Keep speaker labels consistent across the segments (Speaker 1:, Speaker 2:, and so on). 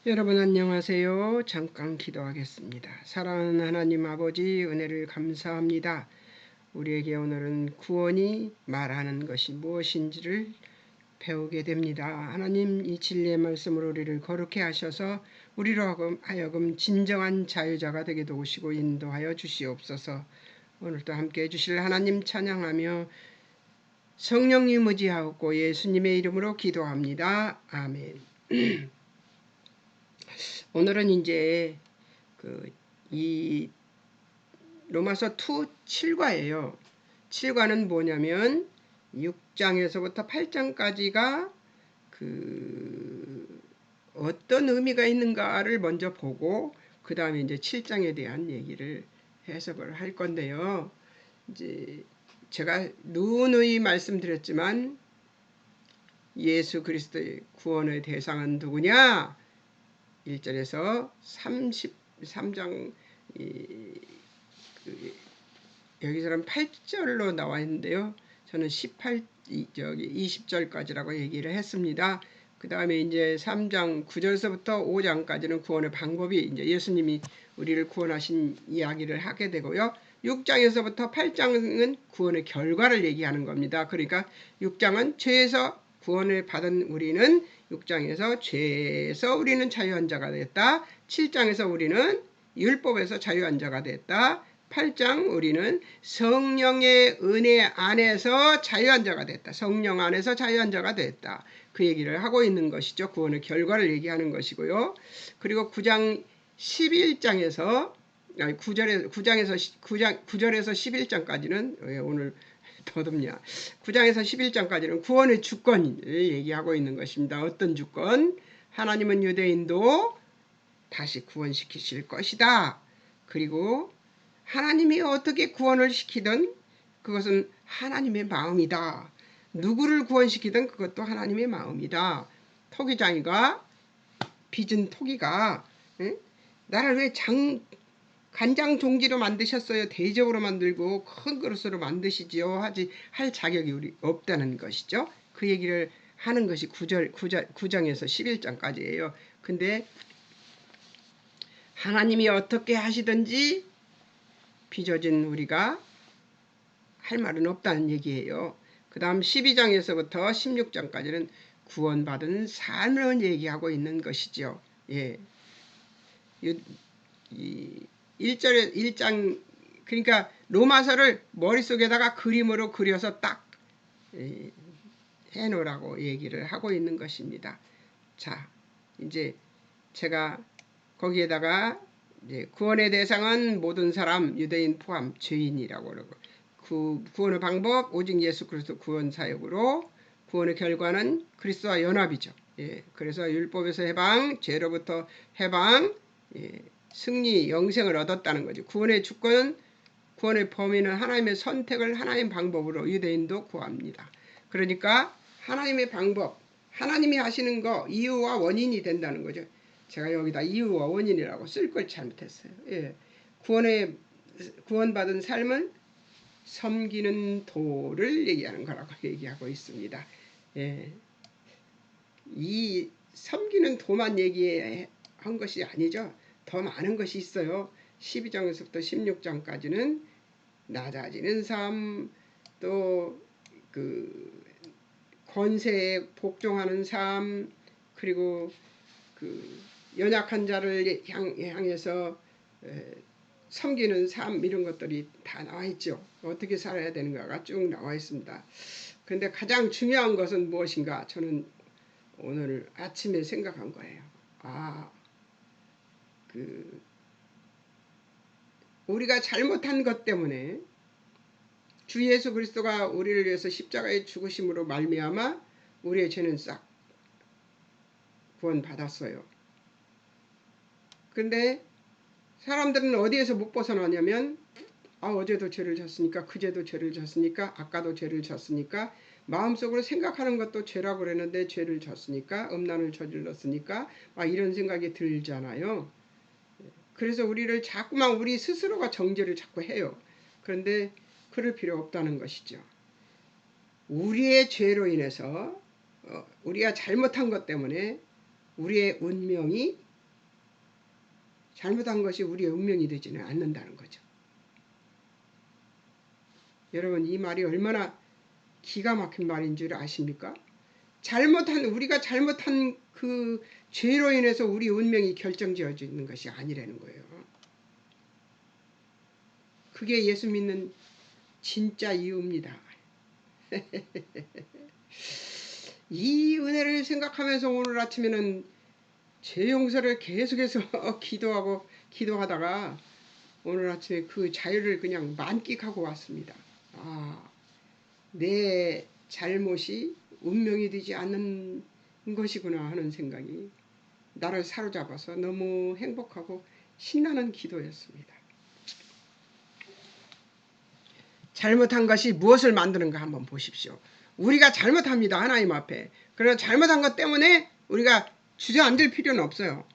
Speaker 1: 여러분 안녕하세요. 잠깐 기도하겠습니다. 사랑하는 하나님 아버지 은혜를 감사합니다. 우리에게 오늘은 구원이 말하는 것이 무엇인지를 배우게 됩니다. 하나님 이 진리의 말씀으로 우리를 거룩해 하셔서 우리로 하여금 진정한 자유자가 되게 도우시고 인도하여 주시옵소서. 오늘도 함께 해주실 하나님 찬양하며 성령님 의지하옵고 예수님의 이름으로 기도합니다. 아멘. 오늘은 이제 이 로마서 2 7과예요. 7과는 뭐냐면 6장에서부터 8장까지가 어떤 의미가 있는가를 먼저 보고 그 다음에 이제 7장에 대한 얘기를 해석을 할 건데요. 이제 제가 누누이 말씀드렸지만 예수 그리스도의 구원의 대상은 누구냐? 1절에서 33장 여기서는 8절로 나와 있는데요. 저는 20절까지라고 얘기를 했습니다. 그 다음에 이제 3장 9절서부터 5장까지는 구원의 방법이 이제 예수님이 우리를 구원하신 이야기를 하게 되고요. 6장에서부터 8장은 구원의 결과를 얘기하는 겁니다. 그러니까 6장은 죄에서 구원을 받은 우리는 6장에서 죄에서 우리는 자유한 자가 됐다. 7장에서 우리는 율법에서 자유한 자가 됐다. 8장 우리는 성령의 은혜 안에서 자유한 자가 됐다. 성령 안에서 자유한 자가 됐다. 그 얘기를 하고 있는 것이죠. 구원의 결과를 얘기하는 것이고요. 그리고 9장 11장에서 9절에서 11장까지는 왜 오늘 더듬냐. 9장에서 11장까지는 구원의 주권을 얘기하고 있는 것입니다. 어떤 주권? 하나님은 유대인도 다시 구원시키실 것이다. 그리고 하나님이 어떻게 구원을 시키든 그것은 하나님의 마음이다. 누구를 구원시키든 그것도 하나님의 마음이다. 토기장이가 빚은 토기가 나를 왜 간장 종지로 만드셨어요? 대접으로 만들고 큰 그릇으로 만드시지요? 할 자격이 우리 없다는 것이죠. 그 얘기를 하는 것이 9장에서 11장까지예요. 근데 하나님이 어떻게 하시든지 빚어진 우리가 할 말은 없다는 얘기예요. 그 다음 12장에서부터 16장까지는 구원받은 삶을 얘기하고 있는 것이죠. 예. 1장 그러니까 로마서를 머릿속에다가 그림으로 그려서 딱 해놓으라고 얘기를 하고 있는 것입니다. 자, 이제 제가 거기에다가 이제 구원의 대상은 모든 사람, 유대인 포함 죄인이라고 그러고 그 구원의 방법 오직 예수 그리스도 구원 사역으로 구원의 결과는 그리스도와 연합이죠. 예, 그래서 율법에서 해방, 죄로부터 해방, 승리, 영생을 얻었다는 거죠. 구원의 주권은 구원의 범위는 하나님의 선택을 하나님 방법으로 유대인도 구합니다. 그러니까 하나님의 방법, 하나님이 하시는 거 이유와 원인이 된다는 거죠. 제가 여기다 이유와 원인이라고 쓸 걸 잘못했어요. 예. 구원받은 삶은 섬기는 도를 얘기하는 거라고 얘기하고 있습니다. 예. 이 섬기는 도만 얘기한 것이 아니죠. 더 많은 것이 있어요. 12장에서부터 16장까지는 낮아지는 삶, 또 권세에 복종하는 삶, 그리고 연약한 자를 향해서 섬기는 삶, 이런 것들이 다 나와 있죠. 어떻게 살아야 되는가가 쭉 나와 있습니다. 그런데 가장 중요한 것은 무엇인가? 저는 오늘 아침에 생각한 거예요. 우리가 잘못한 것 때문에 주 예수 그리스도가 우리를 위해서 십자가에 죽으심으로 말미암아 우리의 죄는 싹 구원받았어요. 근데 사람들은 어디에서 못 벗어나냐면 어제도 죄를 졌으니까, 그제도 죄를 졌으니까, 아까도 죄를 졌으니까, 마음속으로 생각하는 것도 죄라고 그랬는데 죄를 졌으니까, 음란을 저질렀으니까 막 이런 생각이 들잖아요. 그래서 우리를 자꾸만 우리 스스로가 정죄를 자꾸 해요. 그런데 그럴 필요 없다는 것이죠. 우리의 죄로 인해서 우리가 잘못한 것 때문에 우리의 운명이 잘못한 것이 우리의 운명이 되지는 않는다는 거죠. 여러분 이 말이 얼마나 기가 막힌 말인 줄 아십니까? 우리가 잘못한 그 죄로 인해서 우리 운명이 결정지어져 있는 것이 아니라는 거예요. 그게 예수 믿는 진짜 이유입니다. 이 은혜를 생각하면서 오늘 아침에는 죄 용서를 계속해서 기도하다가 오늘 아침에 그 자유를 그냥 만끽하고 왔습니다. 내 잘못이 운명이 되지 않는 것이구나 하는 생각이 나를 사로잡아서 너무 행복하고 신나는 기도였습니다. 잘못한 것이 무엇을 만드는가 한번 보십시오. 우리가 잘못합니다. 하나님 앞에. 그러나 잘못한 것 때문에 우리가 주저앉을 필요는 없어요.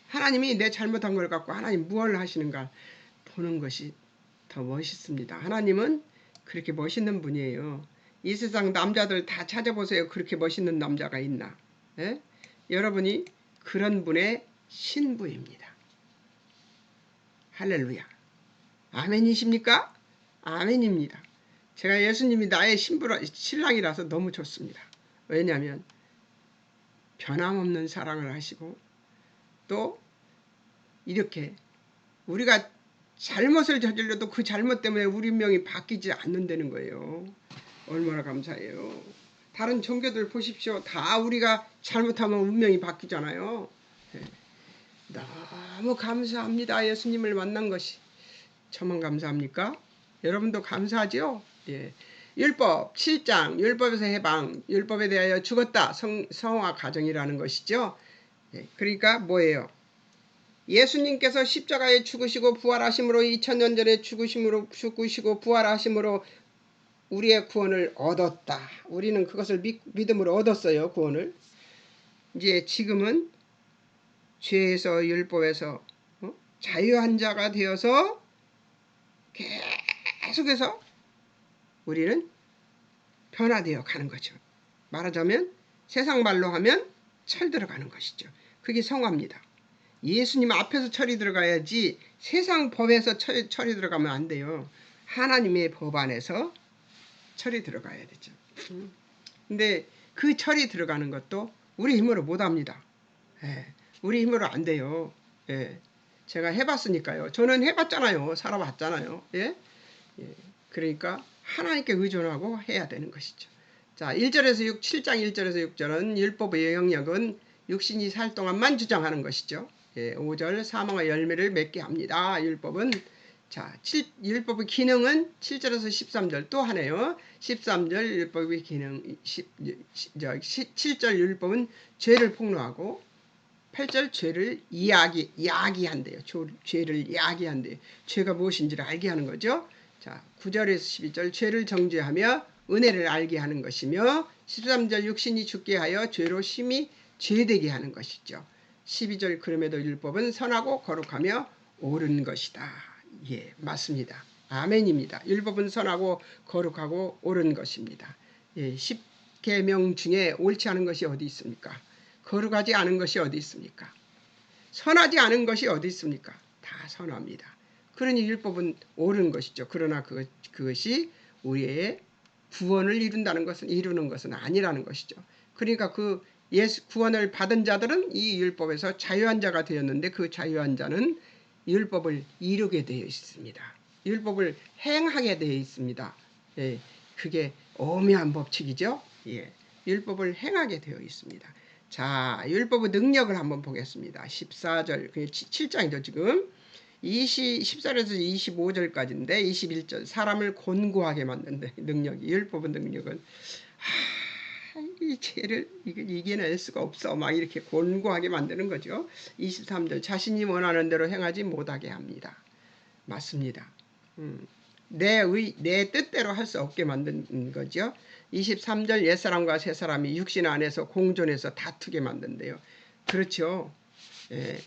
Speaker 1: 하나님이 내 잘못한 걸 갖고 하나님 무엇을 하시는가 보는 것이 더 멋있습니다. 하나님은 그렇게 멋있는 분이에요. 이 세상 남자들 다 찾아보세요. 그렇게 멋있는 남자가 있나? 예? 여러분이 그런 분의 신부입니다. 할렐루야. 아멘이십니까? 아멘입니다. 제가 예수님이 나의 신랑이라서 너무 좋습니다. 왜냐하면 변함없는 사랑을 하시고 또 이렇게 우리가 잘못을 저질러도 그 잘못 때문에 우리 운명이 바뀌지 않는다는 거예요. 얼마나 감사해요. 다른 종교들 보십시오. 다 우리가 잘못하면 운명이 바뀌잖아요. 너무 감사합니다. 예수님을 만난 것이. 저만 감사합니까? 여러분도 감사하죠? 예. 율법 7장 율법에서 해방, 율법에 대하여 죽었다. 성화 가정이라는 것이죠. 예. 그러니까 뭐예요? 예수님께서 십자가에 죽으시고 부활하심으로 2000년 전에 죽으시고 부활하심으로 우리의 구원을 얻었다. 우리는 그것을 믿음으로 얻었어요. 구원을. 이제 지금은 죄에서 율법에서 자유한 자가 되어서 계속해서 우리는 변화되어 가는 거죠. 말하자면 세상 말로 하면 철 들어가는 것이죠. 그게 성화입니다. 예수님 앞에서 철이 들어가야지 세상 법에서 철이 들어가면 안 돼요. 하나님의 법 안에서 철이 들어가야 되죠. 근데 그 철이 들어가는 것도 우리 힘으로 못합니다. 예, 우리 힘으로 안 돼요. 예, 제가 해봤으니까요. 저는 해봤잖아요. 살아봤잖아요. 예? 예, 그러니까 하나님께 의존하고 해야 되는 것이죠. 자, 1절에서 7장 1절에서 6절은 율법의 영역은 육신이 살 동안만 주장하는 것이죠. 예, 5절 사망의 열매를 맺게 합니다. 율법은 율법의 기능은 7절에서 13절 또 하네요. 13절 율법의 기능 7절 율법은 죄를 폭로하고 8절 죄를 야기한대요. 죄를 야기한대요. 죄가 무엇인지를 알게 하는 거죠. 자, 9절에서 12절 죄를 정죄하며 은혜를 알게 하는 것이며 13절 육신이 죽게 하여 죄로 심히 죄되게 하는 것이죠. 12절 그럼에도 율법은 선하고 거룩하며 옳은 것이다. 예, 맞습니다. 아멘입니다. 율법은 선하고 거룩하고 옳은 것입니다. 예, 10계명 중에 옳지 않은 것이 어디 있습니까? 거룩하지 않은 것이 어디 있습니까? 선하지 않은 것이 어디 있습니까? 다 선합니다. 그러니 율법은 옳은 것이죠. 그러나 그것이 우리의 구원을 이루는 것은 아니라는 것이죠. 그러니까 그 구원을 받은 자들은 이 율법에서 자유한 자가 되었는데 그 자유한 자는 율법을 이루게 되어 있습니다. 율법을 행하게 되어 있습니다. 예, 그게 오묘한 법칙이죠. 예, 율법을 행하게 되어 있습니다. 자, 율법의 능력을 한번 보겠습니다. 14절, 7장이죠 지금. 14절에서 25절까지인데 21절 사람을 곤고하게 만드는 능력이 율법의 능력은 이 죄를 이겨낼 수가 없어 막 이렇게 곤고하게 만드는 거죠. 23절 자신이 원하는 대로 행하지 못하게 합니다. 맞습니다. 내 뜻대로 할 수 없게 만든 거죠. 23절 옛사람과 새사람이 육신 안에서 공존해서 다투게 만든대요. 그렇죠. 예,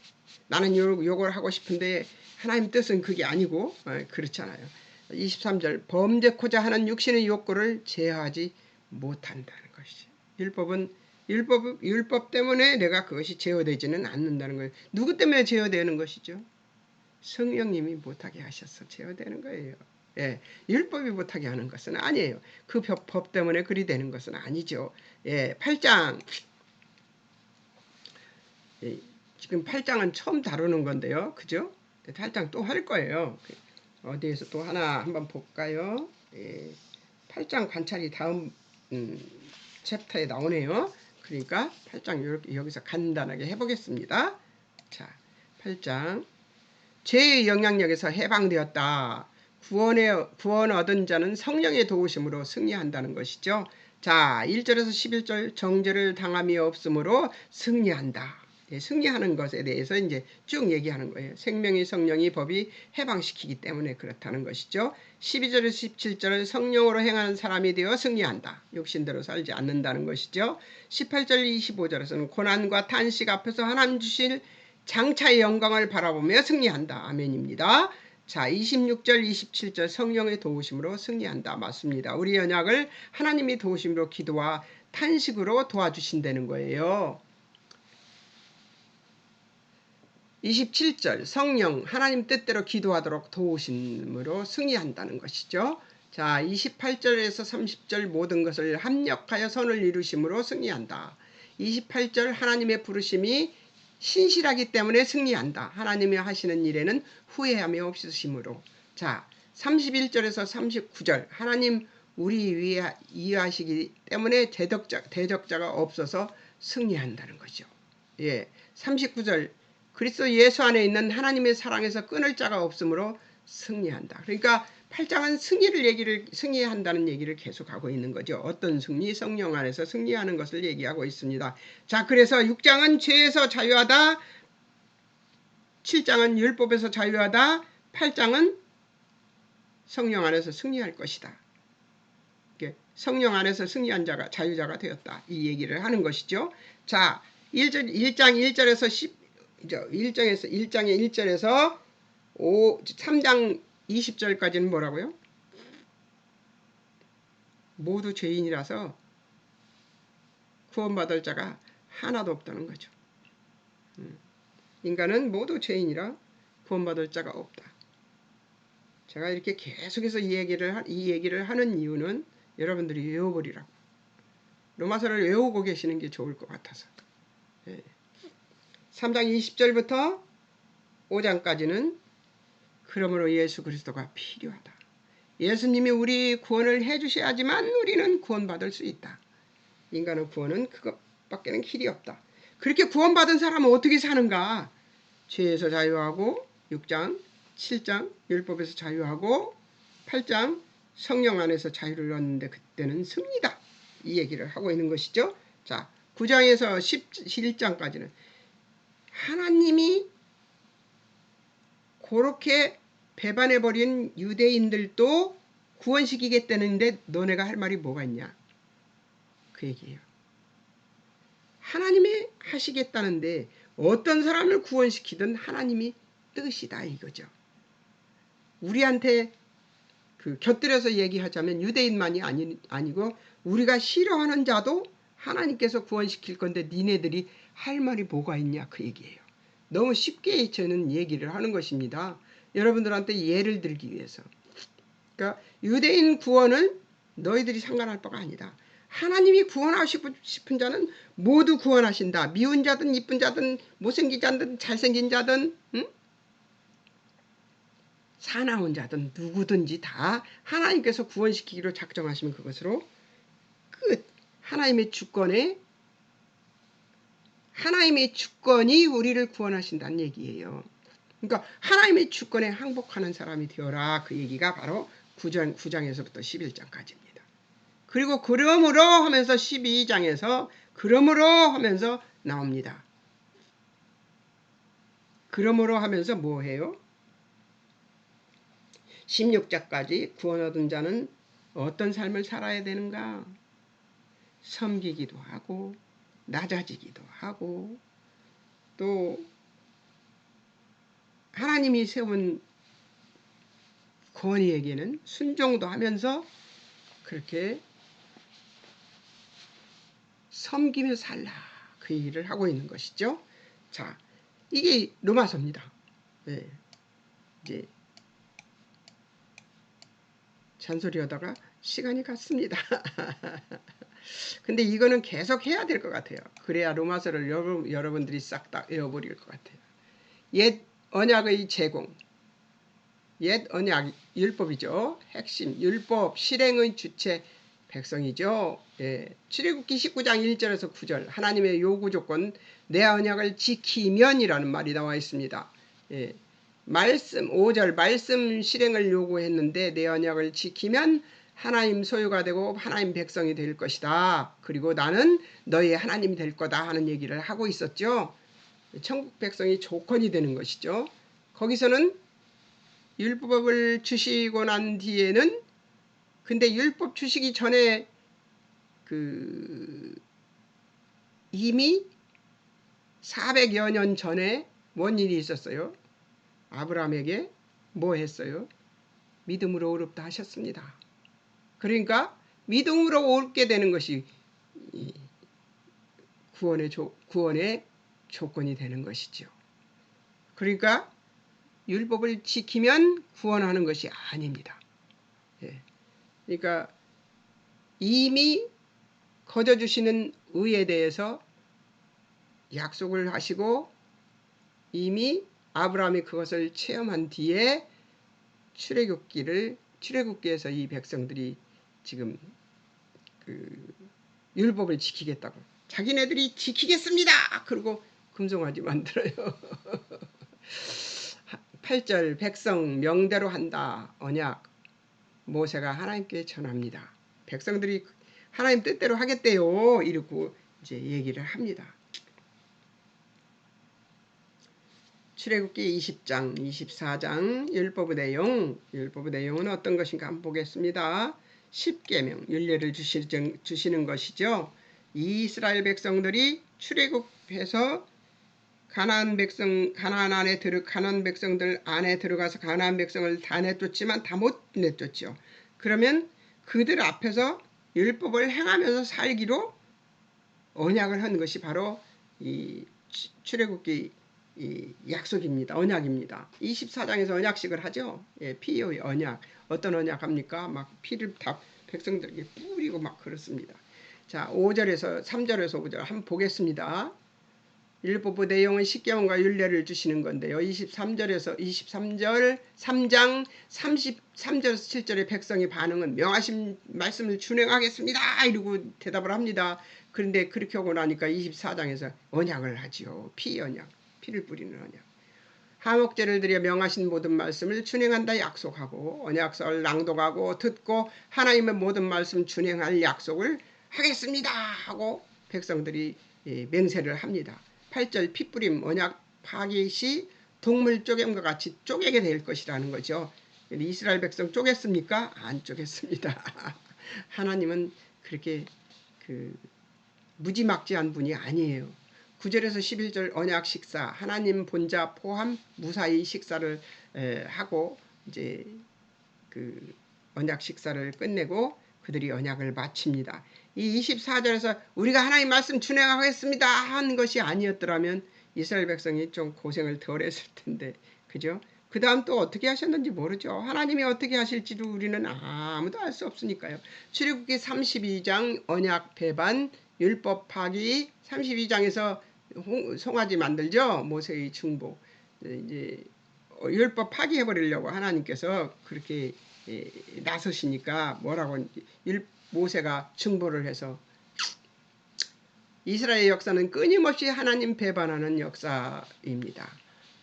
Speaker 1: 나는 요걸 하고 싶은데 하나님 뜻은 그게 아니고 그렇잖아요. 23절 범죄코자 하는 육신의 욕구를 제어하지 못한다는 것이죠. 율법 때문에 내가 그것이 제어되지는 않는다는 거예요. 누구 때문에 제어되는 것이죠? 성령님이 못하게 하셔서 제어되는 거예요. 예, 율법이 못하게 하는 것은 아니에요. 그 법 때문에 그리 되는 것은 아니죠. 예, 8장. 예, 지금 8장은 처음 다루는 건데요. 그죠? 8장 또 할 거예요. 어디에서 또 하나 한번 볼까요? 예, 8장 관찰이 다음 챕터에 나오네요. 그러니까 8장 여기서 간단하게 해보겠습니다. 자, 8장. 죄의 영향력에서 해방되었다. 구원 얻은 자는 성령의 도우심으로 승리한다는 것이죠. 자, 1절에서 11절 정죄를 당함이 없으므로 승리한다. 예, 승리하는 것에 대해서 이제 쭉 얘기하는 거예요. 생명의 성령이 법이 해방시키기 때문에 그렇다는 것이죠. 12절에서 17절은 성령으로 행하는 사람이 되어 승리한다. 육신대로 살지 않는다는 것이죠. 18절 25절에서는 고난과 탄식 앞에서 하나님 주실 장차의 영광을 바라보며 승리한다. 아멘입니다. 자, 26절 27절 성령의 도우심으로 승리한다. 맞습니다. 우리 언약을 하나님이 도우심으로 기도와 탄식으로 도와주신다는 거예요. 27절 성령 하나님 뜻대로 기도하도록 도우심으로 승리한다는 것이죠. 자, 28절에서 30절 모든 것을 합력하여 선을 이루심으로 승리한다. 28절 하나님의 부르심이 신실하기 때문에 승리한다. 하나님이 하시는 일에는 후회함이 없으심으로. 자, 31절에서 39절 하나님 우리 위에 이해하시기 때문에 대적자가 없어서 승리한다는 거죠. 예, 39절 그리스도 예수 안에 있는 하나님의 사랑에서 끊을 자가 없으므로 승리한다. 그러니까 8장은 승리한다는 얘기를 계속하고 있는 거죠. 어떤 승리? 성령 안에서 승리하는 것을 얘기하고 있습니다. 자, 그래서 6장은 죄에서 자유하다. 7장은 율법에서 자유하다. 8장은 성령 안에서 승리할 것이다. 성령 안에서 승리한 자가 자유자가 되었다. 이 얘기를 하는 것이죠. 자, 1장 1절에서 1장의 1절에서 3장 20절까지는 뭐라고요? 모두 죄인이라서 구원받을 자가 하나도 없다는 거죠. 인간은 모두 죄인이라 구원받을 자가 없다. 제가 이렇게 계속해서 이 얘기를 하는 이유는 여러분들이 외워버리라고. 로마서를 외우고 계시는 게 좋을 것 같아서. 3장 20절부터 5장까지는 그러므로 예수 그리스도가 필요하다. 예수님이 우리 구원을 해주셔야지만 우리는 구원받을 수 있다. 인간의 구원은 그것밖에는 길이 없다. 그렇게 구원받은 사람은 어떻게 사는가? 죄에서 자유하고 6장, 7장 율법에서 자유하고 8장 성령 안에서 자유를 얻는데 그때는 승리다. 이 얘기를 하고 있는 것이죠. 자, 9장에서 11장까지는 하나님이 그렇게 배반해버린 유대인들도 구원시키겠다는데 너네가 할 말이 뭐가 있냐? 그 얘기예요. 하나님이 하시겠다는데 어떤 사람을 구원시키든 하나님이 뜻이다 이거죠. 우리한테 곁들여서 얘기하자면 유대인만이 아니고 우리가 싫어하는 자도 하나님께서 구원시킬 건데 니네들이 할 말이 뭐가 있냐 그 얘기예요. 너무 쉽게 저는 얘기를 하는 것입니다. 여러분들한테 예를 들기 위해서. 그러니까 유대인 구원은 너희들이 상관할 바가 아니다. 하나님이 구원하시고 싶은 자는 모두 구원하신다. 미운 자든 이쁜 자든 못생긴 자든 잘생긴 자든 사나운 자든 누구든지 다 하나님께서 구원시키기로 작정하시면 그것으로 끝. 하나님의 주권이 우리를 구원하신다는 얘기예요. 그러니까 하나님의 주권에 항복하는 사람이 되어라. 그 얘기가 바로 9장에서부터 11장까지입니다. 그리고 그러므로 하면서 12장에서 그러므로 하면서 나옵니다. 그러므로 하면서 뭐 해요? 16장까지 구원 얻은 자는 어떤 삶을 살아야 되는가? 섬기기도 하고 낮아지기도 하고 또 하나님이 세운 권위에게는 순종도 하면서 그렇게 섬기며 살라 그 얘기를 하고 있는 것이죠. 자, 이게 로마서입니다. 네. 이제 잔소리하다가 시간이 갔습니다. 근데 이거는 계속 해야 될 것 같아요. 그래야 로마서를 여러분들이 싹 다 외워버릴 것 같아요. 옛 언약의 제공, 옛 언약 율법이죠. 핵심 율법 실행의 주체 백성이죠. 예. 출애굽기 19장 1절에서 9절 하나님의 요구 조건 내 언약을 지키면이라는 말이 나와 있습니다. 예. 말씀 5절 말씀 실행을 요구했는데 내 언약을 지키면 하나님 소유가 되고 하나님 백성이 될 것이다. 그리고 나는 너의 하나님이 될 거다 하는 얘기를 하고 있었죠. 천국 백성이 조건이 되는 것이죠. 거기서는 율법을 주시고 난 뒤에는 근데 율법 주시기 전에 이미 400여 년 전에 뭔 일이 있었어요? 아브라함에게 뭐 했어요? 믿음으로 의롭다 하셨습니다. 그러니까 믿음으로 옳게 되는 것이 구원의 조건이 되는 것이죠. 그러니까 율법을 지키면 구원하는 것이 아닙니다. 예. 그러니까 이미 거저주시는 의에 대해서 약속을 하시고 이미 아브라함이 그것을 체험한 뒤에 출애굽기에서 이 백성들이 지금 율법을 지키겠다고 자기네들이 지키겠습니다. 그리고 금송아지 만들어요. 8절 백성 명대로 한다. 언약 모세가 하나님께 전합니다. 백성들이 하나님 뜻대로 하겠대요. 이러고 이제 얘기를 합니다. 출애굽기 20장, 24장 율법의 내용은 어떤 것인가 한번 보겠습니다. 10계명 율례를 주시는 것이죠. 이스라엘 백성들이 출애굽해서 가나안 백성들 안에 들어가서 가나안 백성을 다 내쫓지만 다 못 내쫓죠. 그러면 그들 앞에서 율법을 행하면서 살기로 언약을 한 것이 바로 이 출애굽기 이 약속입니다. 언약입니다. 24장에서 언약식을 하죠. 예, 피의 언약. 어떤 언약 합니까? 막 피를 다 백성들에게 뿌리고 막 그렇습니다. 자, 3절에서 5절 한번 보겠습니다. 율법의 내용은 십계명과 율례를 주시는 건데요. 23절 3장 33절에서 7절의 백성의 반응은 명하신 말씀을 준행하겠습니다. 이러고 대답을 합니다. 그런데 그렇게 하고 나니까 24장에서 언약을 하지요. 피 언약, 피를 뿌리는 언약. 화목제를 드려 명하신 모든 말씀을 준행한다 약속하고 언약서를 낭독하고 듣고 하나님의 모든 말씀 준행할 약속을 하겠습니다 하고 백성들이 맹세를 합니다. 8절 피뿌림 언약 파기 시 동물 쪼갰과 같이 쪼개게 될 것이라는 거죠. 이스라엘 백성 쪼갰습니까? 안 쪼갰습니다. 하나님은 그렇게 무지막지한 분이 아니에요. 9절에서 11절 언약 식사 하나님 본자 포함 무사히 식사를 하고 이제 언약 식사를 끝내고 그들이 언약을 마칩니다. 이 24절에서 우리가 하나님 말씀 준행하겠습니다 한 것이 아니었더라면 이스라엘 백성이 좀 고생을 덜 했을 텐데 그죠? 그 다음 또 어떻게 하셨는지 모르죠. 하나님이 어떻게 하실지도 우리는 아무도 알 수 없으니까요. 출애굽기 32장 언약 배반 율법 파기 32장에서 송아지 만들죠. 모세의 충보 이제 율법 파기해버리려고 하나님께서 그렇게 나서시니까 뭐라고 모세가 충보를 해서 이스라엘 역사는 끊임없이 하나님 배반하는 역사입니다.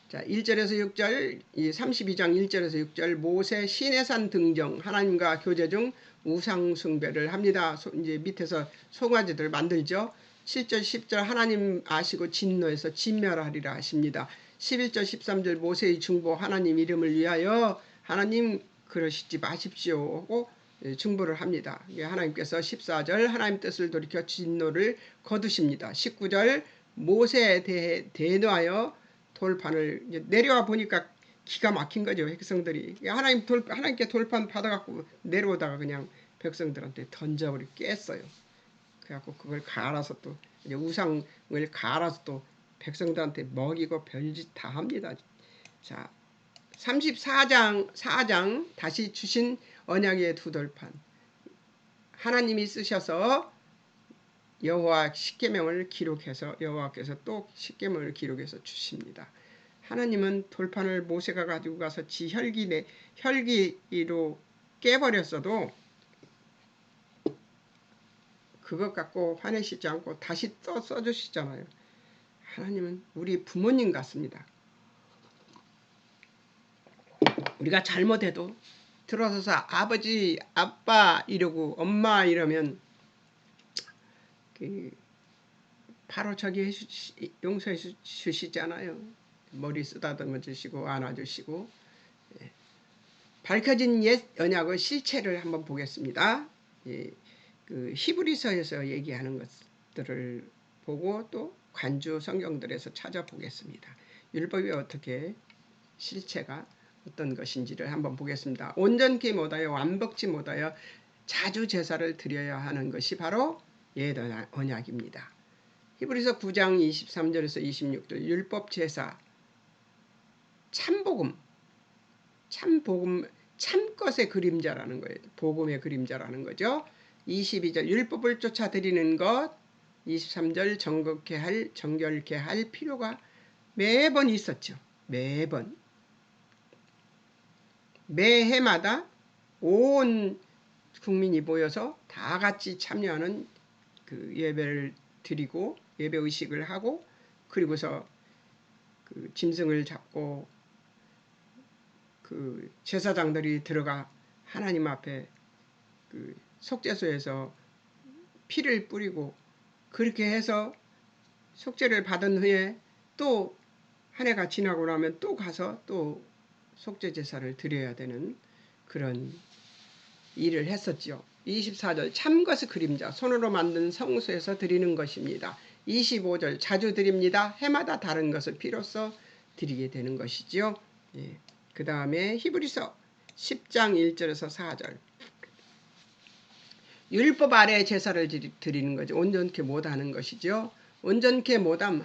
Speaker 1: 자, 1절에서 6절 32장 1절에서 6절 모세 시내산 등정 하나님과 교제 중 우상 숭배를 합니다. 이제 밑에서 송아지들 만들죠. 7절 10절 하나님 아시고 진노해서 진멸하리라 하십니다. 11절 13절 모세의 중보 하나님 이름을 위하여 하나님 그러시지 마십시오 하고 중보를 합니다. 하나님께서 14절 하나님 뜻을 돌이켜 진노를 거두십니다. 19절 모세에 대해 대노하여 돌판을 내려와 보니까 기가 막힌 거죠. 백성들이 하나님께 돌판 받아갖고 내려오다가 그냥 백성들한테 던져버리고 깼어요. 그래갖고 그걸 갈아서 또 이제 우상을 갈아서 또 백성들한테 먹이고 별짓 다 합니다. 자, 34장 다시 주신 언약의 두 돌판. 하나님이 쓰셔서 여호와 십계명을 기록해서 여호와께서 또 십계명을 기록해서 주십니다. 하나님은 돌판을 모세가 가지고 가서 지 혈기로 깨버렸어도 그것 갖고 화내시지 않고 다시 또 써주시잖아요. 하나님은 우리 부모님 같습니다. 우리가 잘못해도 들어서서 아버지, 아빠 이러고 엄마 이러면 바로 저기 용서해 주시잖아요. 머리 쓰다듬어 주시고 안아주시고. 밝혀진 옛 언약의 실체를 한번 보겠습니다. 그 히브리서에서 얘기하는 것들을 보고 또 관주 성경들에서 찾아보겠습니다. 율법이 어떻게 실체가 어떤 것인지를 한번 보겠습니다. 온전케 못하여 완벽치 못하여 자주 제사를 드려야 하는 것이 바로 옛 언약입니다. 히브리서 9장 23절에서 26절 율법 제사 참복음 참것의 그림자라는 거예요. 복음의 그림자라는 거죠. 22절 율법을 쫓아 드리는 것 23절 정결케 할 필요가 매번 있었죠. 매해마다 온 국민이 모여서 다 같이 참여하는 그 예배를 드리고 예배 의식을 하고 그리고서 그 짐승을 잡고 그 제사장들이 들어가 하나님 앞에 그 속죄소에서 피를 뿌리고 그렇게 해서 속죄를 받은 후에 또 한 해가 지나고 나면 또 가서 또 속죄 제사를 드려야 되는 그런 일을 했었죠. 24절 참것의 그림자 손으로 만든 성소에서 드리는 것입니다. 25절 자주 드립니다. 해마다 다른 것을 피로써 드리게 되는 것이지요. 그 다음에 히브리서 10장 1절에서 4절 율법 아래 제사를 드리는 거죠. 온전케 못하는 것이죠. 온전케 못함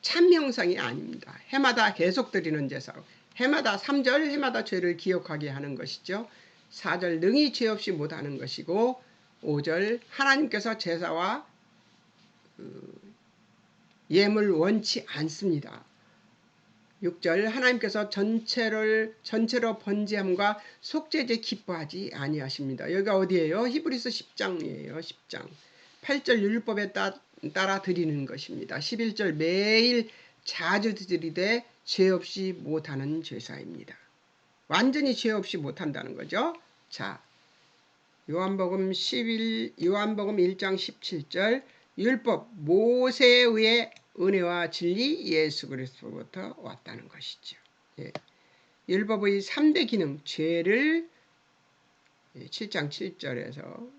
Speaker 1: 참 형상이 아닙니다. 해마다 계속 드리는 제사로 해마다 3절 해마다 죄를 기억하게 하는 것이죠. 4절 능히 죄 없이 못하는 것이고 5절 하나님께서 제사와 예물 원치 않습니다. 6절 하나님께서 전체로 번제함과 속죄제 기뻐하지 아니하십니다. 여기가 어디예요? 히브리서 10장이에요. 10장 8절 율법에 따라 드리는 것입니다. 11절 매일 자주 드리되 죄 없이 못하는 제사입니다. 완전히 죄 없이 못한다는 거죠. 자, 요한복음 1장 17절 율법 모세에 의해 은혜와 진리 예수 그리스도로부터 왔다는 것이죠. 율법의 3대 기능 죄를 7장 7절에서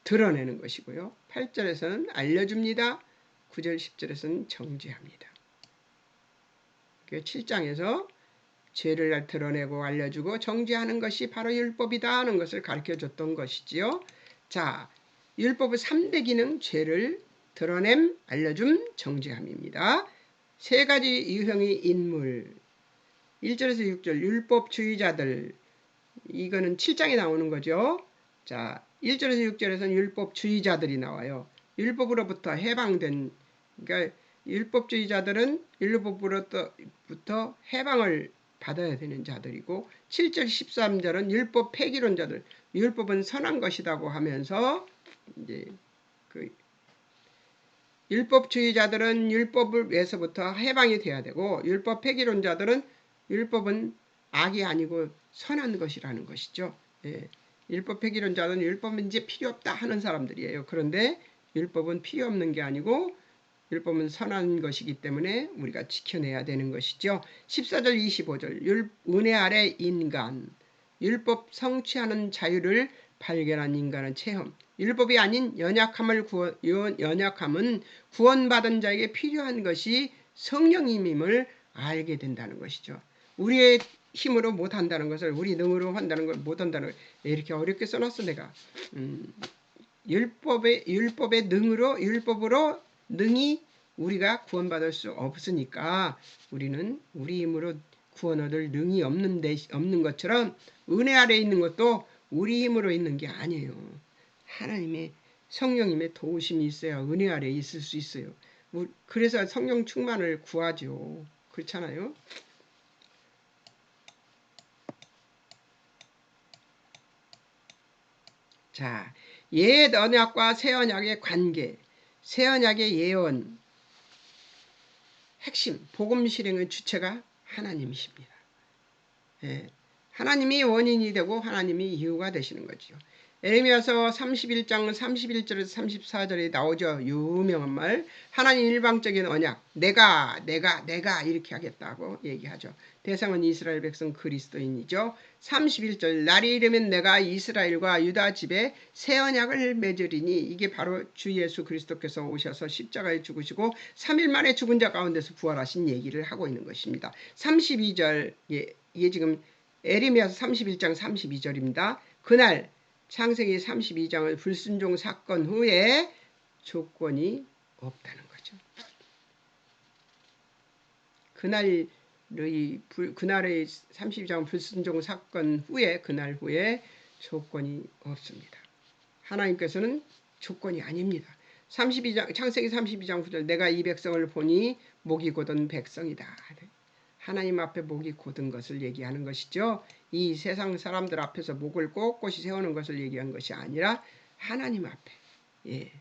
Speaker 1: 드러내는 것이고요. 8절에서는 알려줍니다. 9절 10절에서는 정죄합니다. 7장에서 죄를 드러내고 알려주고 정죄하는 것이 바로 율법이다 하는 것을 가르쳐줬던 것이지요. 자, 율법의 3대 기능 죄를 드러냄, 알려줌, 정죄함입니다. 세 가지 유형의 인물 1절에서 6절 율법주의자들 이거는 7장에 나오는 거죠. 자, 1절에서 6절에서는 율법주의자들이 나와요. 율법으로부터 해방된 그러니까 율법주의자들은 율법으로부터 해방을 받아야 되는 자들이고 7절 13절은 율법 폐기론자들 율법은 선한 것이라고 하면서 이제 그 율법주의자들은 율법에서부터 해방이 돼야 되고 율법 폐기론자들은 율법은 악이 아니고 선한 것이라는 것이죠. 율법 폐기론자는 율법은 이제 필요 없다 하는 사람들이에요. 그런데 율법은 필요 없는 게 아니고 율법은 선한 것이기 때문에 우리가 지켜내야 되는 것이죠. 14절 25절 은혜 아래 인간 율법 성취하는 자유를 발견한 인간의 체험 율법이 아닌 연약함은 구원받은 자에게 필요한 것이 성령님임을 알게 된다는 것이죠. 우리의 힘으로 못한다는 것을 우리 능으로 한다는 걸 못한다는 걸 이렇게 어렵게 써놨어 내가. 율법의 능으로 율법으로 능히 우리가 구원받을 수 없으니까 우리는 우리 힘으로 구원 얻을 능이 없는 것처럼 은혜 아래에 있는 것도 우리 힘으로 있는 게 아니에요. 하나님의 성령님의 도우심이 있어야 은혜 아래에 있을 수 있어요. 그래서 성령 충만을 구하죠. 그렇잖아요. 자, 옛 언약과 새 언약의 관계, 새 언약의 예언, 핵심, 복음 실행의 주체가 하나님이십니다. 예, 하나님이 원인이 되고 하나님이 이유가 되시는 거죠. 에레미야서 31장 31절에서 34절에 나오죠. 유명한 말. 하나님 일방적인 언약. 내가 이렇게 하겠다고 얘기하죠. 대상은 이스라엘 백성 그리스도인이죠. 31절 날이 이르면 내가 이스라엘과 유다 집에 새 언약을 맺으리니 이게 바로 주 예수 그리스도께서 오셔서 십자가에 죽으시고 3일 만에 죽은 자 가운데서 부활하신 얘기를 하고 있는 것입니다. 32절 이게 지금 에레미야서 31장 32절입니다. 그날 창세기 32장을 불순종 사건 후에 조건이 없다는 거죠. 그날의 32장 불순종 사건 후에 그날 후에 조건이 없습니다. 하나님께서는 조건이 아닙니다. 32장 창세기 32장 9절 내가 이 백성을 보니 목이 곧은 백성이다. 하나님 앞에 목이 곧은 것을 얘기하는 것이죠. 이 세상 사람들 앞에서 목을 꼿꼿이 세우는 것을 얘기한 것이 아니라 하나님 앞에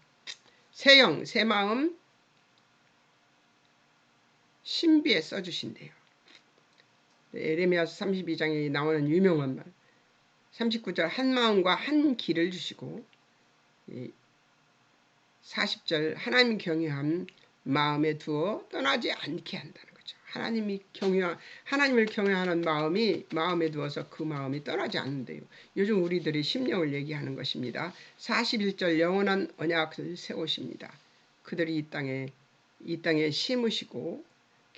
Speaker 1: 새 영, 새 마음 신비에 써주신대요. 에레미야서 32장에 나오는 유명한 말 39절 한 마음과 한 길을 주시고 40절 하나님 경외함 마음에 두어 떠나지 않게 한다는 거죠. 하나님을 경외하는 마음에 두어서 그 마음이 떠나지 않는데요. 요즘 우리들이 심령을 얘기하는 것입니다. 41절 영원한 언약을 세우십니다. 그들이 이 땅에 심으시고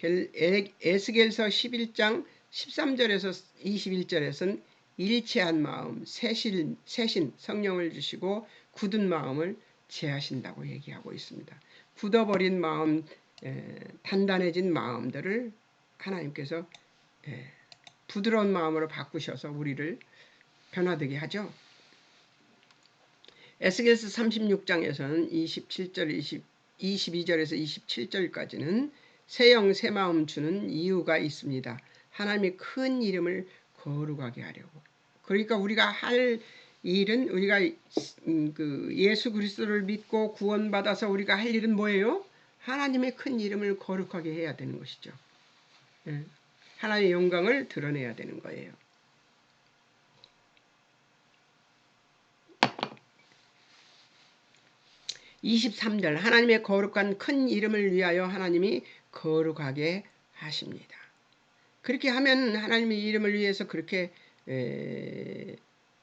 Speaker 1: 에스겔서 11장 13절에서 21절에서는 일체한 마음, 새신 성령을 주시고 굳은 마음을 제하신다고 얘기하고 있습니다. 굳어버린 마음, 단단해진 마음들을 하나님께서 부드러운 마음으로 바꾸셔서 우리를 변화되게 하죠. 에스겔서 36장에서는 22절에서 27절까지는 새 영 새 마음 주는 이유가 있습니다. 하나님의 큰 이름을 거룩하게 하려고. 그러니까 우리가 할 일은 우리가 예수 그리스도를 믿고 구원받아서 우리가 할 일은 뭐예요? 하나님의 큰 이름을 거룩하게 해야 되는 것이죠. 하나님의 영광을 드러내야 되는 거예요. (23절) 하나님의 거룩한 큰 이름을 위하여 하나님이 거룩하게 하십니다. 그렇게 하면 하나님의 이름을 위해서 그렇게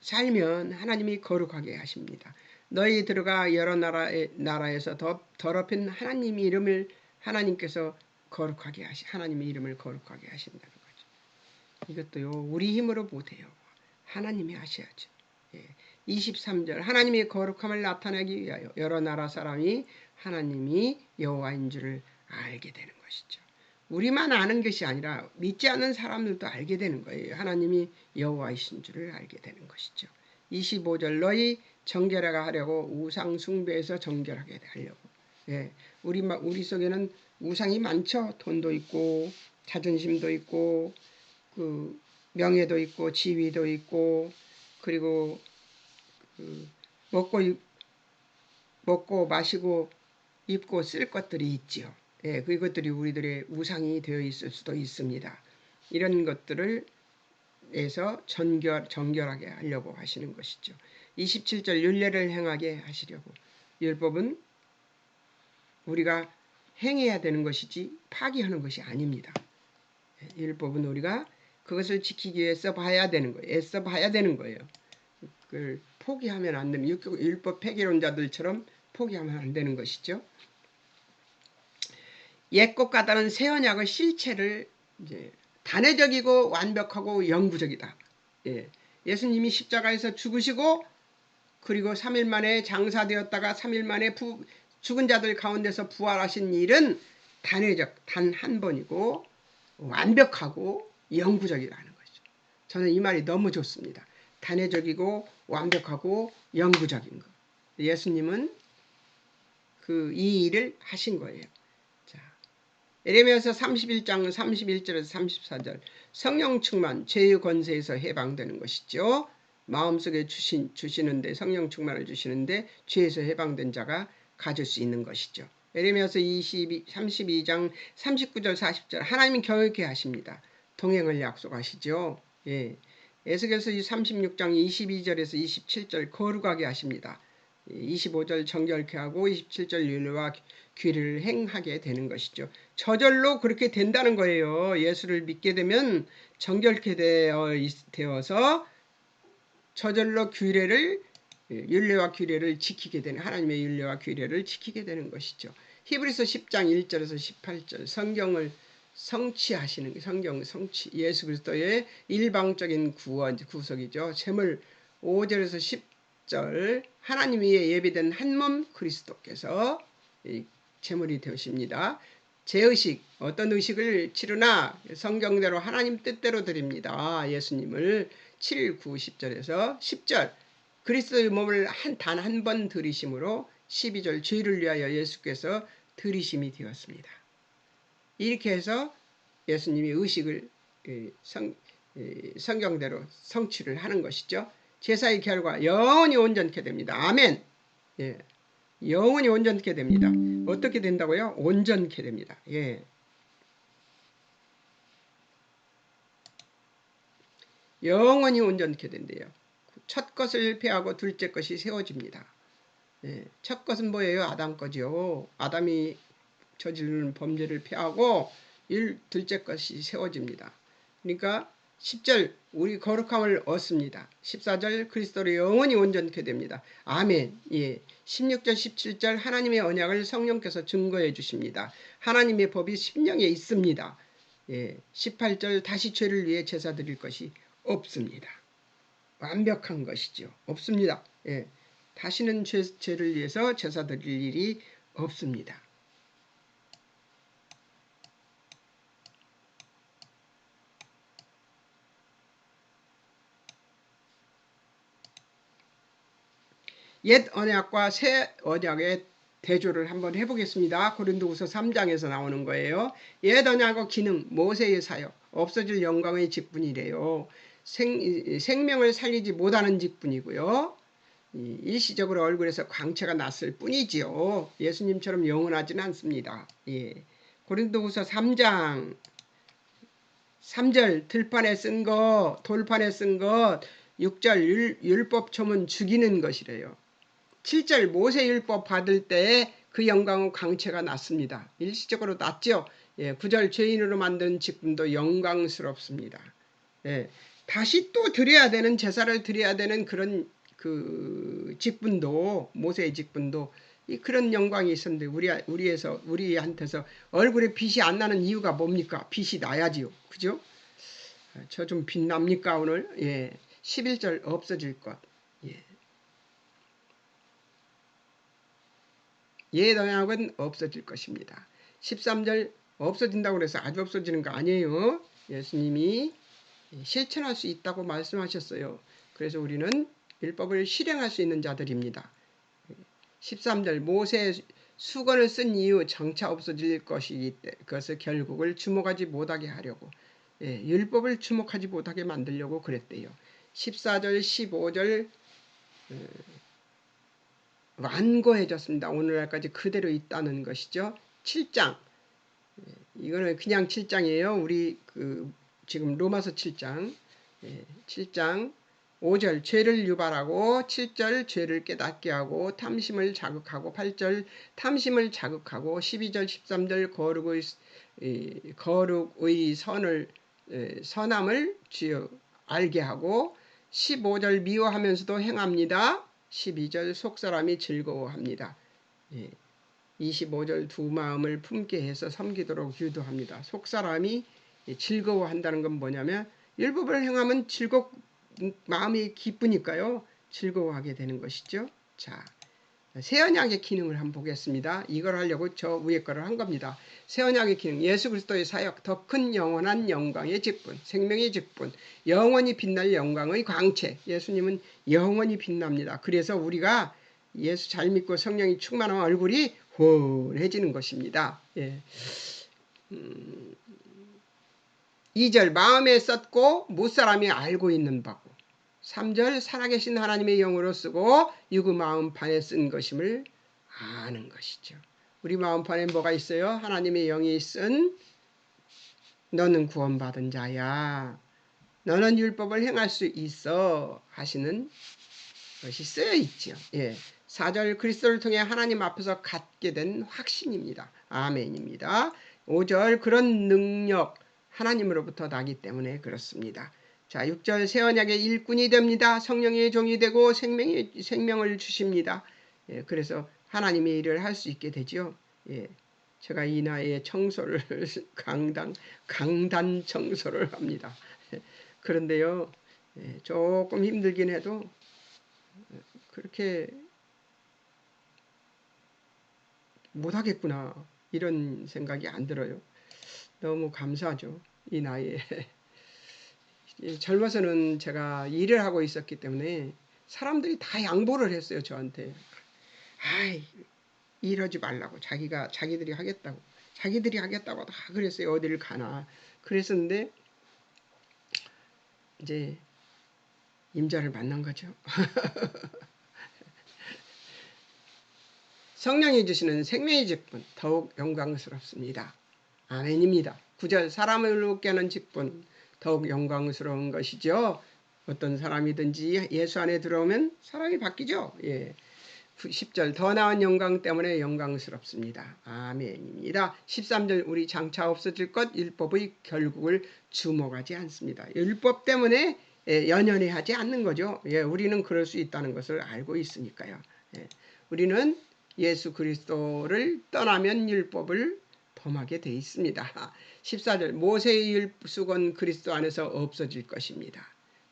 Speaker 1: 살면 하나님이 거룩하게 하십니다. 너희 들어가 여러 나라에서 더럽힌 하나님 이름을 하나님께서 거룩하게 하나님의 이름을 거룩하게 하신다는 거죠. 이것도요 우리 힘으로 못해요. 하나님이 하셔야죠. 23절 하나님의 거룩함을 나타내기 위하여 여러 나라 사람이 하나님이 여호와인 줄을 알게 되는 것이죠. 우리만 아는 것이 아니라 믿지 않는 사람들도 알게 되는 거예요. 하나님이 여호와이신 줄을 알게 되는 것이죠. 25절 너희 정결하게 하려고 우상 숭배에서 정결하게 하려고. 우리 속에는 우상이 많죠. 돈도 있고 자존심도 있고 그 명예도 있고 지위도 있고 그리고 먹고 마시고 입고 쓸 것들이 있지요. 그것들이 우리들의 우상이 되어 있을 수도 있습니다. 이런 것들을 해서 정결하게 하려고 하시는 것이죠. 27절 율례를 행하게 하시려고. 율법은 우리가 행해야 되는 것이지 파기하는 것이 아닙니다. 율법은 우리가 그것을 지키기 위해서 봐야 되는 거예요. 애써 봐야 되는 거예요. 그걸 포기하면 안 되는 율법 폐기론자들처럼 포기하면 안 되는 것이죠. 옛것 다른 새 언약의 실체를 이제 단회적이고 완벽하고 영구적이다. 예수님이 십자가에서 죽으시고 그리고 3일 만에 장사되었다가 3일 만에 죽은 자들 가운데서 부활하신 일은 단회적 단 한 번이고 완벽하고 영구적이라는 거죠. 저는 이 말이 너무 좋습니다. 단회적이고 완벽하고 영구적인 거. 예수님은 이 일을 하신 거예요. 자, 예레미야서 31장 31절에서 34절 성령 충만 죄의 권세에서 해방되는 것이죠. 마음속에 주시는데 성령 충만을 주시는데 죄에서 해방된 자가 가질 수 있는 것이죠. 예레미야서 32장 39절 40절 하나님은 경외케 하십니다. 동행을 약속하시죠. 예. 에스겔서 36장 22절에서 27절 거룩하게 하십니다. 25절 정결케 하고 27절 윤회와 귀를 행하게 되는 것이죠. 저절로 그렇게 된다는 거예요. 예수를 믿게 되면 정결케 되어서 저절로 율례와 규례를 지키게 되는 하나님의 율례와 규례를 지키게 되는 것이죠. 히브리서 10장 1절에서 18절 성경을 성취하시는 성경 성취 예수 그리스도의 일방적인 구속이죠. 제물 5절에서 10절 하나님 위에 예비된 한 몸 그리스도께서 제물이 되십니다. 제의식 어떤 의식을 치르나 성경대로 하나님 뜻대로 드립니다. 예수님을 7, 9, 10절에서 10절 그리스도의 몸을 단 한 번 들이심으로 12절 죄를 위하여 예수께서 들이심이 되었습니다. 이렇게 해서 예수님이 의식을 성경대로 성취를 하는 것이죠. 제사의 결과 영원히 온전케 됩니다. 아멘. 예. 영원히 온전케 됩니다. 어떻게 된다고요? 온전케 됩니다. 예. 영원히 온전케 된대요. 첫 것을 폐하고 둘째 것이 세워집니다. 예. 첫 것은 뭐예요? 아담 거죠. 아담이 저지르는 범죄를 폐하고 둘째 것이 세워집니다. 그러니까 10절 우리 거룩함을 얻습니다. 14절 그리스도로 영원히 온전케 됩니다. 아멘. 예. 16절 17절 하나님의 언약을 성령께서 증거해 주십니다. 하나님의 법이 심령에 있습니다. 예. 18절 다시 죄를 위해 제사 드릴 것이 없습니다. 완벽한 것이죠. 없습니다. 예. 다시는 죄를 위해서 제사 드릴 일이 없습니다. 옛 언약과 새 언약의 대조를 한번 해보겠습니다. 고린도후서 3장에서 나오는 거예요. 옛 언약의 기능, 모세의 사역, 없어질 영광의 직분이래요. 생명을 살리지 못하는 직분이고요. 일시적으로 얼굴에서 광채가 났을 뿐이지요. 예수님처럼 영원하지는 않습니다. 예. 고린도후서 3장 3절 돌판에 쓴 것 6절 율법 조문 죽이는 것이래요. 7절 모세율법 받을 때에 그 영광은 광채가 났습니다. 일시적으로 났죠. 예, 9절 죄인으로 만든 직분도 영광스럽습니다. 예, 다시 또 드려야 되는 제사를 드려야 되는 그런 직분도 모세의 직분도 그런 영광이 있었는데 우리한테서 얼굴에 빛이 안 나는 이유가 뭡니까? 빛이 나야지요. 그죠? 저 좀 빛납니까 오늘? 예, 11절 없어질 것. 예. 옛 언약은 없어질 것입니다. 13절 없어진다고 해서 아주 없어지는 거 아니에요. 예수님이 실천할 수 있다고 말씀하셨어요. 그래서 우리는 율법을 실행할 수 있는 자들입니다. 13절 모세 수건을 쓴 이유 장차 없어질 것이기 때문에 그것을 결국을 주목하지 못하게 하려고 율법을 주목하지 못하게 만들려고 그랬대요. 14절 15절 완고해졌습니다. 오늘날까지 그대로 있다는 것이죠. 7장 이거는 그냥 7장이에요. 우리 지금 로마서 7장 7장 5절 죄를 유발하고 7절 죄를 깨닫게 하고 탐심을 자극하고 8절 탐심을 자극하고 12절 13절 거룩의 선함을 알게 하고 15절 미워하면서도 행합니다. 12절 속사람이 즐거워합니다. 25절 두 마음을 품게 해서 섬기도록 유도합니다. 속사람이 즐거워한다는 건 뭐냐면 율법을 행하면 마음이 기쁘니까요. 즐거워하게 되는 것이죠. 자, 새 언약의 기능을 한번 보겠습니다. 이걸 하려고 저 위에 거를 한 겁니다. 새 언약의 기능, 예수 그리스도의 사역, 더 큰 영원한 영광의 직분, 생명의 직분, 영원히 빛날 영광의 광채. 예수님은 영원히 빛납니다. 그래서 우리가 예수 잘 믿고 성령이 충만한 얼굴이 훤해지는 것입니다. 예. 2절 마음에 썼고 무사람이 알고 있는 바고, 3절 살아계신 하나님의 영으로 쓰고 유구 마음판에 쓴 것임을 아는 것이죠. 우리 마음판에 뭐가 있어요? 하나님의 영이 쓴 너는 구원받은 자야, 너는 율법을 행할 수 있어 하시는 것이 쓰여 있죠. 예. 4절 그리스도를 통해 하나님 앞에서 갖게 된 확신입니다. 아멘입니다. 5절 그런 능력 하나님으로부터 나기 때문에 그렇습니다. 자, 6절 새 언약의 일꾼이 됩니다. 성령의 종이 되고 생명을 주십니다. 예, 그래서 하나님의 일을 할 수 있게 되죠. 예, 제가 이 나이에 청소를 강단 청소를 합니다. 그런데요, 예, 조금 힘들긴 해도 그렇게 못하겠구나 이런 생각이 안 들어요. 너무 감사하죠. 이 나이에. 젊어서는 제가 일을 하고 있었기 때문에 사람들이 다 양보를 했어요. 저한테. 아이, 일하지 말라고. 자기들이 하겠다고. 자기들이 하겠다고 다 그랬어요. 어디를 가나. 그랬었는데 이제 임자를 만난 거죠. 성령이 주시는 생명의 직분 더욱 영광스럽습니다. 아멘입니다. 9절 사람을 웃게 하는 직분 더욱 영광스러운 것이죠. 어떤 사람이든지 예수 안에 들어오면 사람이 바뀌죠. 예. 10절 더 나은 영광 때문에 영광스럽습니다. 아멘입니다. 13절 우리 장차 없어질 것 율법의 결국을 주목하지 않습니다. 율법 때문에 연연해 하지 않는 거죠. 예, 우리는 그럴 수 있다는 것을 알고 있으니까요. 예, 우리는 예수 그리스도를 떠나면 율법을 범하게 돼 있습니다. 14절 모세의 수건 그리스도 안에서 없어질 것입니다.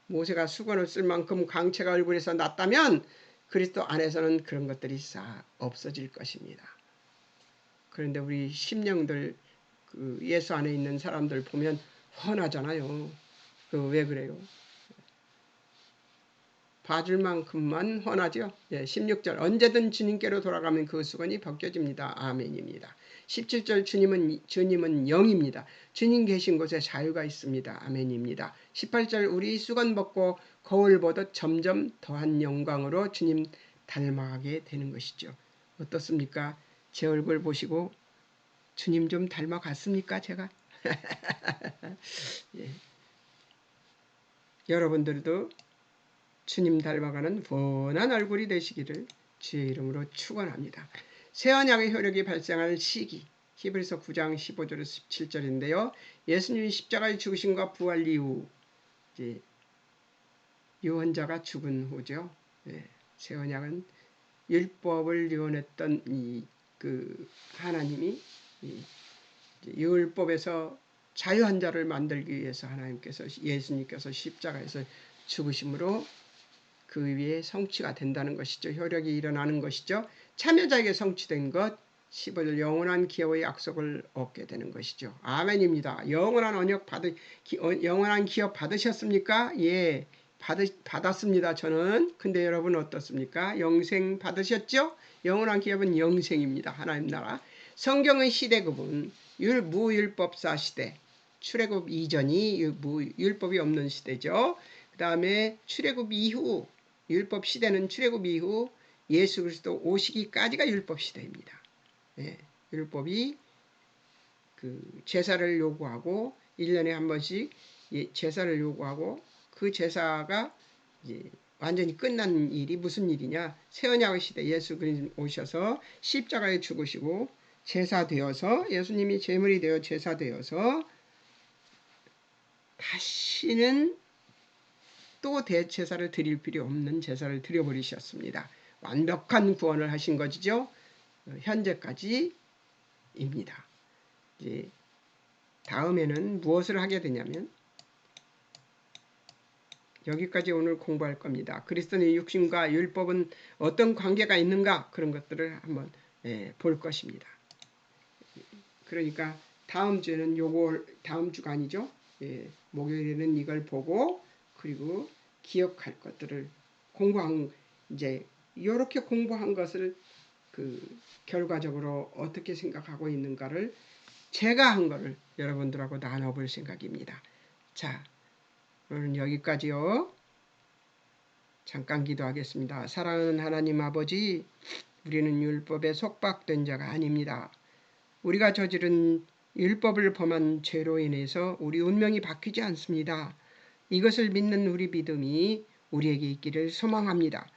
Speaker 1: 모세가 수건을 쓸 만큼 광채가 얼굴에서 났다면 그리스도 안에서는 그런 것들이 싹 없어질 것입니다. 그런데 우리 심령들 그 예수 안에 있는 사람들 보면 훤하잖아요. 왜 그래요? 봐줄 만큼만 훤하죠. 예, 16절 언제든 주님께로 돌아가면 그 수건이 벗겨집니다. 아멘입니다. 17절 주님은 영입니다. 주님 계신 곳에 자유가 있습니다. 아멘입니다. 18절 우리 수건 벗고 거울 보듯 점점 더한 영광으로 주님 닮아가게 되는 것이죠. 어떻습니까? 제 얼굴 보시고 주님 좀 닮아갔습니까? 제가? 예. 여러분들도 주님 닮아가는 훤한 얼굴이 되시기를 주의 이름으로 축원합니다. 새 언약의 효력이 발생할 시기 히브리서 9장 15절에서 17절인데요. 예수님이 십자가에 죽으심과 부활 이후 이제 유언자가 죽은 후죠. 예, 새 언약은 율법을 유언했던 그 하나님이 율법에서 자유한 자를 만들기 위해서 하나님께서 예수님께서 십자가에서 죽으심으로 그 위에 성취가 된다는 것이죠. 효력이 일어나는 것이죠. 참여자에게 성취된 것 15절 영원한 기업의 약속을 얻게 되는 것이죠. 아멘입니다. 영원한 기업 받으셨습니까? 예, 받았습니다. 저는. 근데 여러분 어떻습니까? 영생 받으셨죠? 영원한 기업은 영생입니다. 하나님 나라. 성경의 시대급은 무율법사 시대, 출애굽 이전이 율법이 없는 시대죠. 그 다음에 출애굽 이후 율법 시대는 출애굽 이후 예수 그리스도 오시기까지가 율법 시대입니다. 예, 율법이 그 제사를 요구하고 1년에 한 번씩 제사를 요구하고 그 제사가 이제 완전히 끝난 일이 무슨 일이냐? 새 언약의 시대 예수 그리스도 오셔서 십자가에 죽으시고 제사되어서 예수님이 제물이 되어 제사되어서 다시는 또 대제사를 드릴 필요 없는 제사를 드려버리셨습니다. 완벽한 구원을 하신 것이죠. 현재까지입니다. 이제 다음에는 무엇을 하게 되냐면 여기까지 오늘 공부할 겁니다. 그리스도의 육신과 율법은 어떤 관계가 있는가 그런 것들을 한번 볼 것입니다. 그러니까 다음 주에는 요걸 다음 주가 아니죠. 목요일에는 이걸 보고 그리고 기억할 것들을 공부한 이제 이렇게 공부한 것을 그 결과적으로 어떻게 생각하고 있는가를 제가 한 거를 여러분들하고 나눠볼 생각입니다. 자, 오늘은 여기까지요. 잠깐 기도하겠습니다. 사랑하는 하나님 아버지, 우리는 율법에 속박된 자가 아닙니다. 우리가 저지른 율법을 범한 죄로 인해서 우리 운명이 바뀌지 않습니다. 이것을 믿는 우리 믿음이 우리에게 있기를 소망합니다.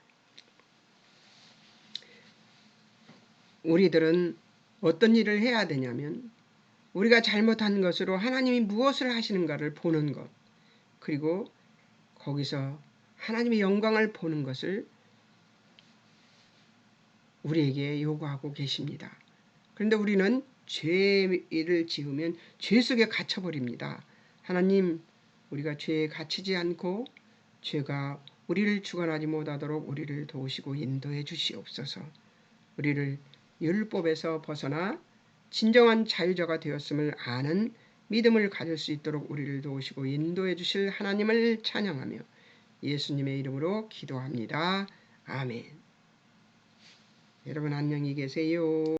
Speaker 1: 우리들은 어떤 일을 해야 되냐면 우리가 잘못한 것으로 하나님이 무엇을 하시는가를 보는 것, 그리고 거기서 하나님의 영광을 보는 것을 우리에게 요구하고 계십니다. 그런데 우리는 죄를 지으면 죄 속에 갇혀버립니다. 하나님, 우리가 죄에 갇히지 않고 죄가 우리를 주관하지 못하도록 우리를 도우시고 인도해 주시옵소서. 우리를 율법에서 벗어나 진정한 자유자가 되었음을 아는 믿음을 가질 수 있도록 우리를 도우시고 인도해 주실 하나님을 찬양하며 예수님의 이름으로 기도합니다. 아멘. 여러분 안녕히 계세요.